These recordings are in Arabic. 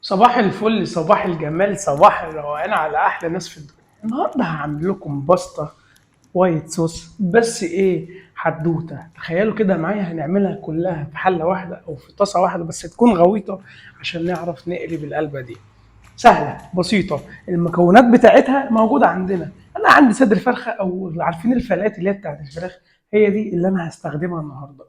صباح الفل، صباح الجمال، صباح الروقان على احلى ناس في الدنيا. النهارده هعمل لكم باستا وايت صوص، بس ايه حدوته. تخيلوا كده معايا، هنعملها كلها في حله واحده او في طاسه واحده، بس تكون غويطه عشان نعرف نقلب القلبه دي. سهله بسيطه، المكونات بتاعتها موجوده عندنا. انا عندي صدر فرخه، او عارفين الفلات اللي هي بتاعت الفراخ، هي دي اللي انا هستخدمها النهارده.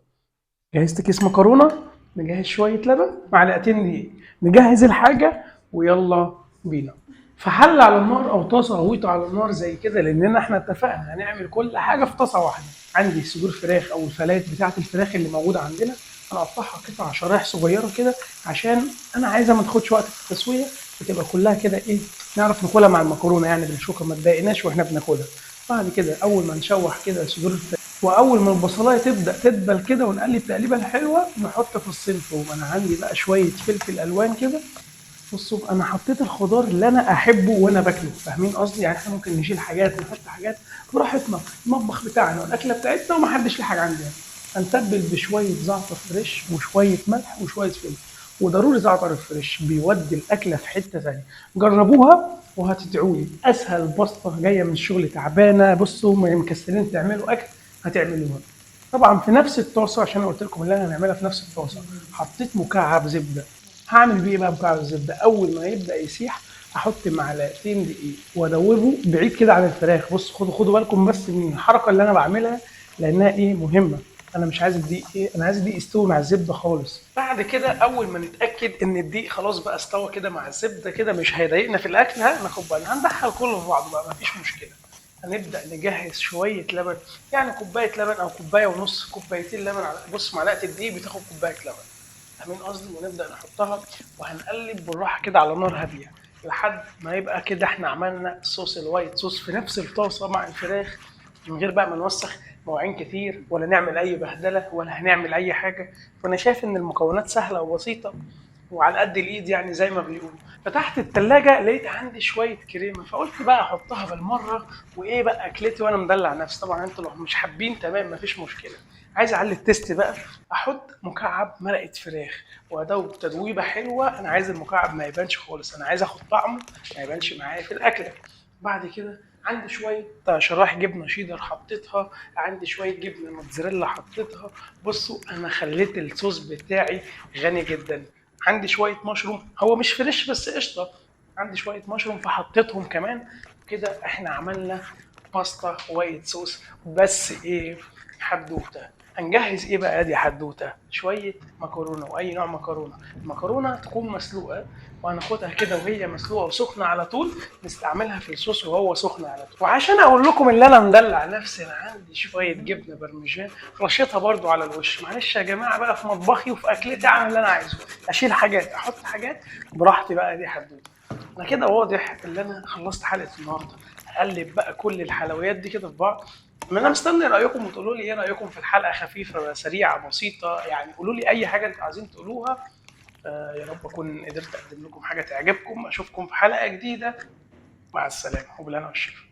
جهزت كيس مكرونه، نجهز شويه لبن، معلقتين دقيق، نجهز الحاجه ويلا بينا. في حله على النار او طاسه غويطه على النار زي كده، لاننا احنا اتفقنا هنعمل كل حاجه في طاسه واحده. عندي صدور فراخ او الفلات بتاعه الفراخ اللي موجوده عندنا، انا اقطعها قطع شرايح صغيره كده، عشان انا عايزها ما تاخدش وقت في التسويه، وتبقى كلها كده ايه، نعرف ناكلها مع المكرونه يعني بالشوكه، ما تضايقناش واحنا بناكلها. بعد كده اول ما نشوح كده صدور الفراخ، واول ما البصلايه تبدا تدبل كده ونقلب تقليبه الحلوه، نحط فصين ثوم. انا عندي بقى شويه فلفل الوان كده. بصوا انا حطيت الخضار اللي انا احبه وانا باكله، فاهمين قصدي؟ يعني احنا ممكن نشيل حاجات نحط حاجات براحتنا، المطبخ بتاعنا والاكله بتاعتنا ومحدش ليه حاجه عندنا. هنتبل بشويه زعتر فريش وشويه ملح وشويه فلفل، وضروري زعتر الفريش بيودي الاكله في حته ثانيه. جربوها وهتدعوا لي. اسهل بسطه جايه من الشغل تعبانه، بصوا مكسلين تعملوا اكل، هتعملوها. طبعا في نفس الطاسه، عشان أنا قلت لكم اللي انا هنعملها في نفس الطاسه، حطيت مكعب زبده. هعمل بيه إيه بقى مكعب الزبده؟ اول ما يبدا يسيح احط معلقتين دقيق وادوبه بعيد كده عن الفراخ. بص خدوا بالكم بس من الحركه اللي انا بعملها، لانها ايه مهمه. انا مش عايز الدقيق ايه، انا عايز الدقيق يستوي مع الزبده خالص. بعد كده اول ما نتاكد ان الدقيق خلاص بقى استوى كده مع الزبده كده، مش هيضايقنا في الاكل، ناخد بالنا، هندخل كله في بعضه بقى، مفيش مشكله. هنبدا نجهز شويه لبن، يعني كوبايه لبن او كوبايه ونص، كوبايتين لبن على بص معلقه الدقيق بتاخد كوبايه لبن، فاهمين قصدي؟ ونبدا نحطها وهنقلب بالراحه كده على نار هاديه، لحد ما يبقى كده احنا عملنا صوص الوايت صوص في نفس الطاسه مع الفراخ، من غير بقى ما نوسخ مواعين كتير ولا نعمل اي بهدله ولا هنعمل اي حاجه. فانا شايف ان المكونات سهله وبسيطه وعلى قد الايد، يعني زي ما بيقولوا. فتحت التلاجة لقيت عندي شويه كريمه، فقلت بقى احطها بالمره، وايه بقى اكلتي وانا مدلع نفسي. طبعا انتوا لو مش حابين تمام مفيش مشكله. عايز اعلي التست بقى، احط مكعب مرقه فراخ وادوب تدويبه حلوه. انا عايز المكعب ما يبانش خالص، انا عايز اخد طعمه ما يبانش معايا في الاكله. بعد كده عندي شويه شرايح جبنه شيدر حطيتها، عندي شويه جبنه موتزاريلا حطيتها. بصوا انا خليت الصوص بتاعي غني جدا. عندي شويه مشروم، هو مش فريش بس قشطه، عندي شويه مشروم فحطيتهم كمان. كده احنا عملنا باستا وايت صوص. بس ايه حدوته، هنجهز ايه بقى دي حدوته؟ شويه مكرونه، واي نوع مكرونه، المكرونه تكون مسلوقه، وهناخدها كده وهي مسلوقه وسخنه على طول، نستعملها في الصوص وهو سخن على طول. وعشان اقول لكم اللي انا مدلع نفسي، انا عندي شويه جبنه برمجان رشيتها برضو على الوش. معلش يا جماعه بقى، في مطبخي وفي اكلتي اعمل اللي انا عايزه، اشيل حاجات احط حاجات براحتي بقى، دي حدوته. انا كده واضح ان انا خلصت حلقه النهارده. هقلب بقى كل الحلويات دي كده في بعض. ما انا مستني رايكم وتقولوا لي ايه رايكم في الحلقه، خفيفه سريعه بسيطه، يعني قولوا لي اي حاجه انتوا عايزين تقولوها. يا رب اكون قدرت اقدم لكم حاجه تعجبكم. اشوفكم في حلقه جديده، مع السلامه وبالهنا والشفا.